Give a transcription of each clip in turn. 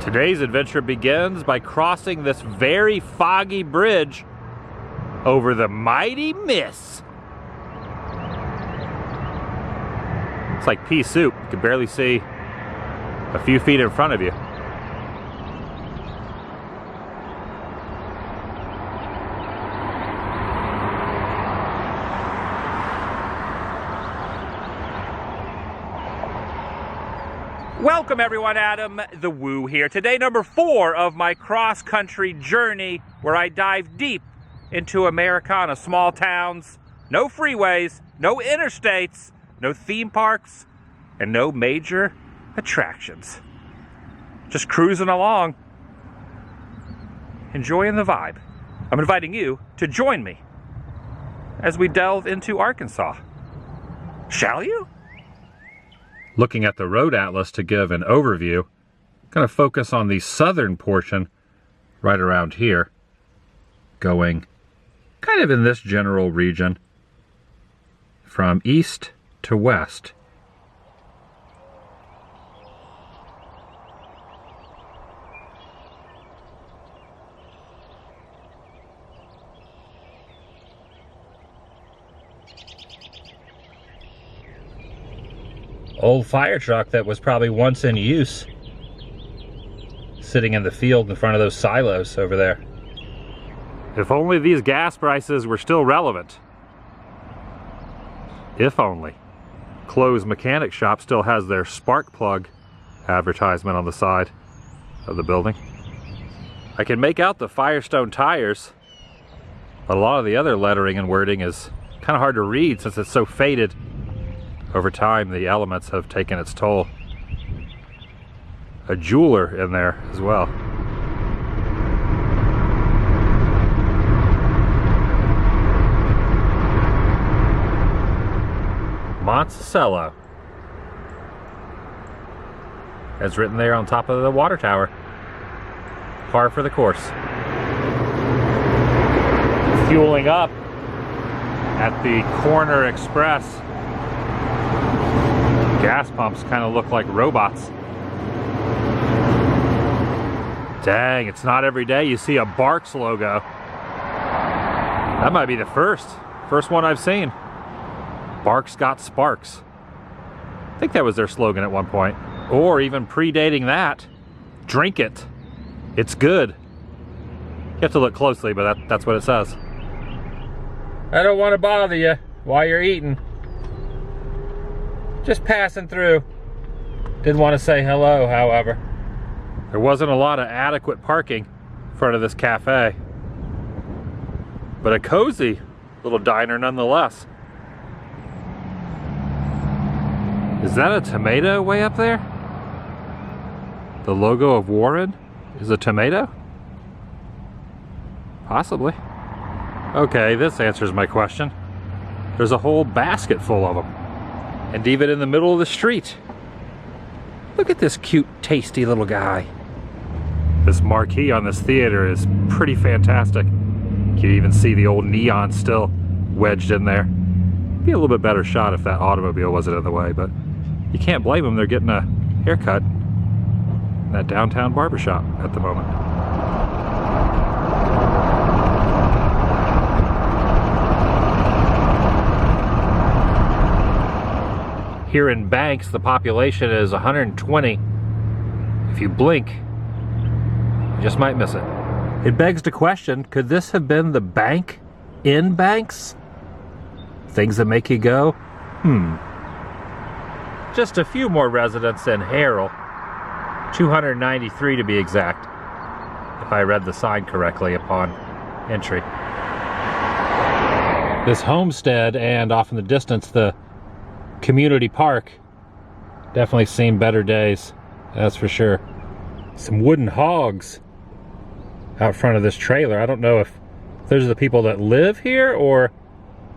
Today's adventure begins by crossing this very foggy bridge over the mighty Miss. It's like pea soup. You can barely see a few feet in front of you. Welcome everyone, Adam the Woo here. Today number 4 of my cross-country journey where I dive deep into Americana, small towns, no freeways, no interstates, no theme parks, and no major attractions. Just cruising along, enjoying the vibe. I'm inviting you to join me as we delve into Arkansas. Shall you? Looking at the road atlas to give an overview, I'm going to focus on the southern portion right around here, going kind of in this general region from east to west. Old fire truck that was probably once in use, sitting in the field in front of those silos over there. If only these gas prices were still relevant. If only. Closed mechanic shop still has their spark plug advertisement on the side of the building. I can make out the Firestone tires, but a lot of the other lettering and wording is kind of hard to read since it's so faded. Over time, the elements have taken its toll. A jeweler in there as well. Monticello, as written there on top of the water tower. Par for the course. Fueling up at the Corner Express. Gas pumps kind of look like robots. Dang, it's not every day you see a Barks logo. That might be the first one I've seen. Barks got sparks. I think that was their slogan at one point. Or even predating that, drink it. It's good. You have to look closely, but that's what it says. I don't want to bother you while you're eating. Just passing through. Didn't want to say hello, however. There wasn't a lot of adequate parking in front of this cafe, but a cozy little diner nonetheless. Is that a tomato way up there? The logo of Warren is a tomato? Possibly. Okay, this answers my question. There's a whole basket full of them. And even in the middle of the street. Look at this cute, tasty little guy. This marquee on this theater is pretty fantastic. You can even see the old neon still wedged in there. Be a little bit better shot if that automobile wasn't in the way, but you can't blame them. They're getting a haircut in that downtown barbershop at the moment. Here in Banks, the population is 120. If you blink, you just might miss it. It begs the question, could this have been the bank in Banks? Things that make you go, Just a few more residents in Harrell. 293 to be exact, if I read the sign correctly upon entry. This homestead and off in the distance, the community park, definitely seen better days, that's for sure. Some wooden hogs out front of this trailer. I don't know if those are the people that live here or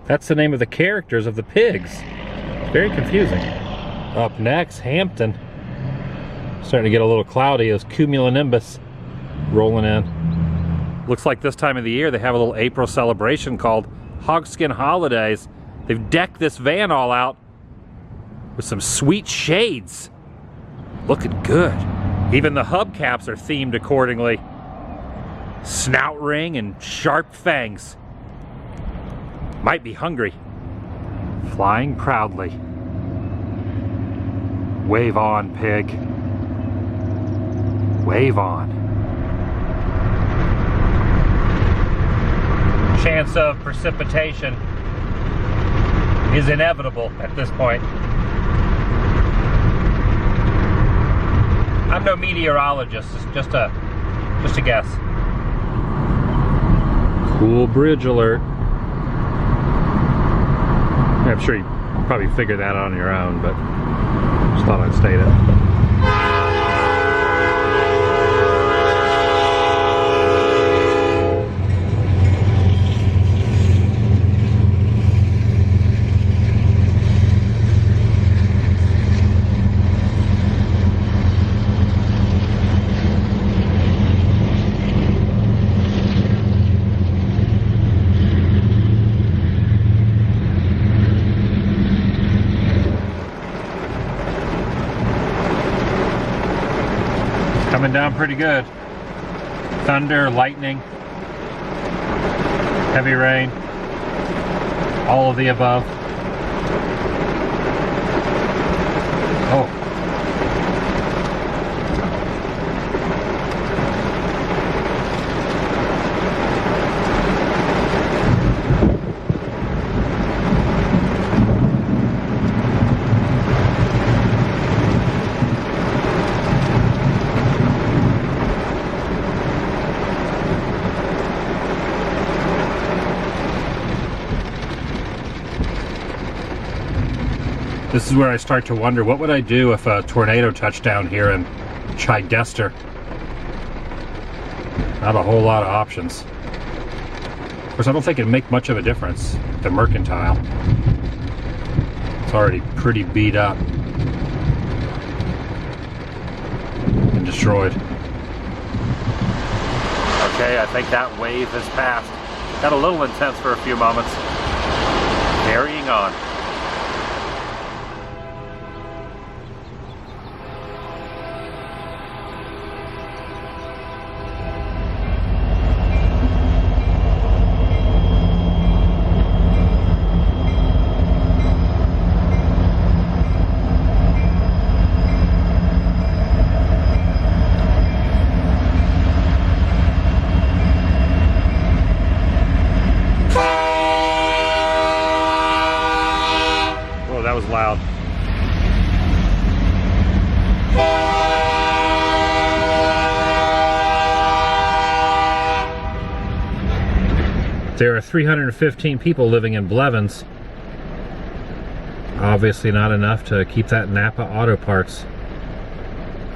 that's the name of the characters of the pigs. It's very confusing. Up next, Hampton. Starting to get a little cloudy as cumulonimbus rolling in. Looks like this time of the year they have a little April celebration called Hogskin Holidays. They've decked this van all out with some sweet shades. Looking good. Even the hubcaps are themed accordingly. Snout ring and sharp fangs. Might be hungry. Flying proudly. Wave on, pig. Wave on. Chance of precipitation is inevitable at this point. I'm no meteorologist, it's just a guess. Cool bridge alert. I'm sure you probably figured that out on your own, but just thought I'd state it. Coming down pretty good. Thunder, lightning, heavy rain, all of the above. Oh. This is where I start to wonder, what would I do if a tornado touched down here in Chidester? Not a whole lot of options. Of course, I don't think it'd make much of a difference. The Mercantile. It's already pretty beat up and destroyed. Okay, I think that wave has passed. Got a little intense for a few moments. Carrying on. That was loud. There are 315 people living in Blevins. Obviously not enough to keep that Napa Auto Parts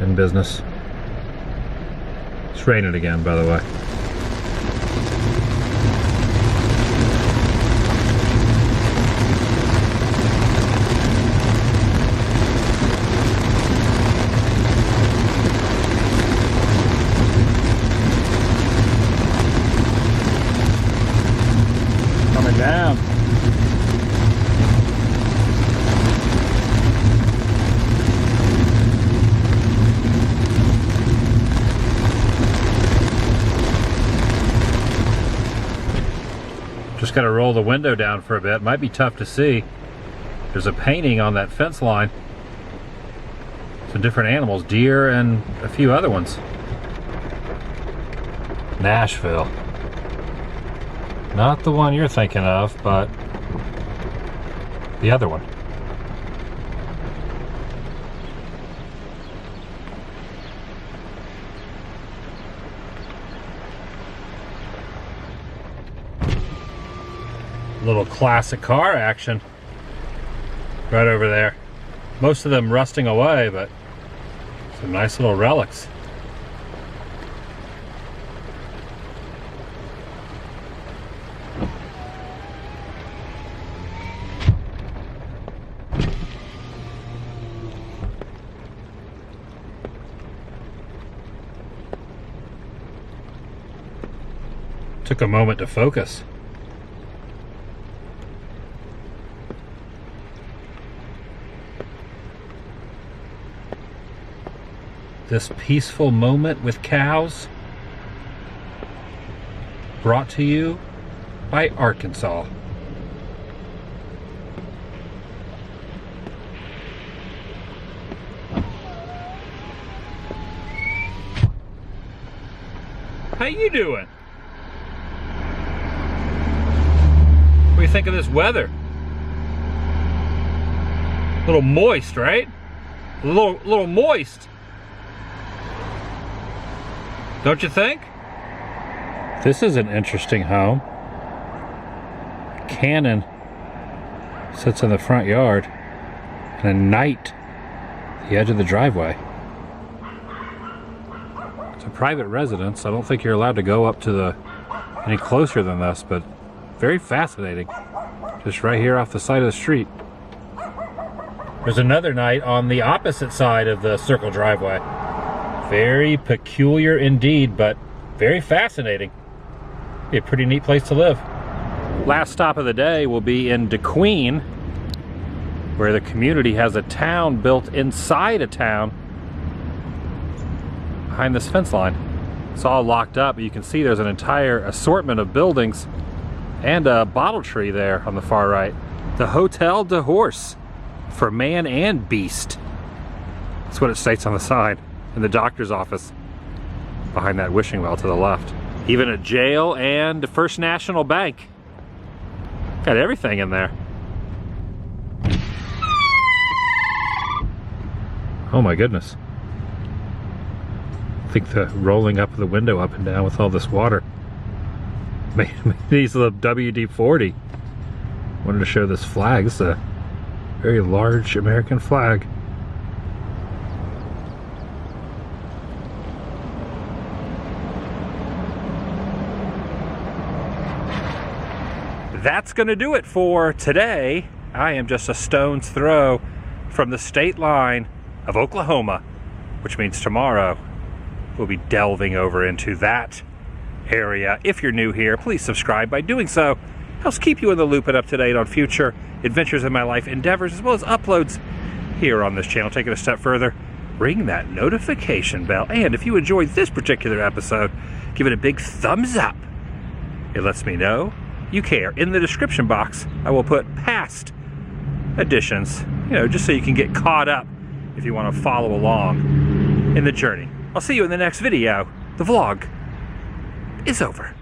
in business. It's raining again, by the way. Down. Just got to roll the window down for a bit. Might be tough to see. There's a painting on that fence line. Some different animals, deer and a few other ones. Nashville. Not the one you're thinking of, but the other one. Little classic car action right over there. Most of them rusting away, but some nice little relics. Took a moment to focus. this peaceful moment with cows, brought to you by Arkansas. How you doing? What do you think of this weather? A little moist, right? A little moist. Don't you think? This is an interesting home. Cannon sits in the front yard, and a knight at the edge of the driveway. It's a private residence. I don't think you're allowed to go up to any closer than this, but very fascinating. Just right here off the side of the street. There's another knight on the opposite side of the circle driveway. Very peculiar indeed, but very fascinating. Be a pretty neat place to live. Last stop of the day will be in DeQueen, where the community has a town built inside a town behind this fence line. It's all locked up, but you can see there's an entire assortment of buildings and a bottle tree there on the far right. The Hotel de Horse for man and beast. That's what it states on the sign. In the doctor's office behind that wishing well to the left. Even a jail and the First National Bank. Got everything in there. Oh my goodness. I think the rolling up the window up and down with all this water made these the WD-40. Wanted to show this flag. This is a very large American flag. That's gonna do it for today. I am just a stone's throw from the state line of Oklahoma, which means tomorrow we'll be delving over into that area. If you're new here, please subscribe. By doing so, helps keep you in the loop and up to date on future adventures in my life endeavors, as well as uploads here on this channel. Take it a step further, ring that notification bell, and if you enjoyed this particular episode, give it a big thumbs up. It lets me know you care. In the description box, I will put past editions, just so you can get caught up if you want to follow along in the journey. I'll see you in the next video. The vlog is over.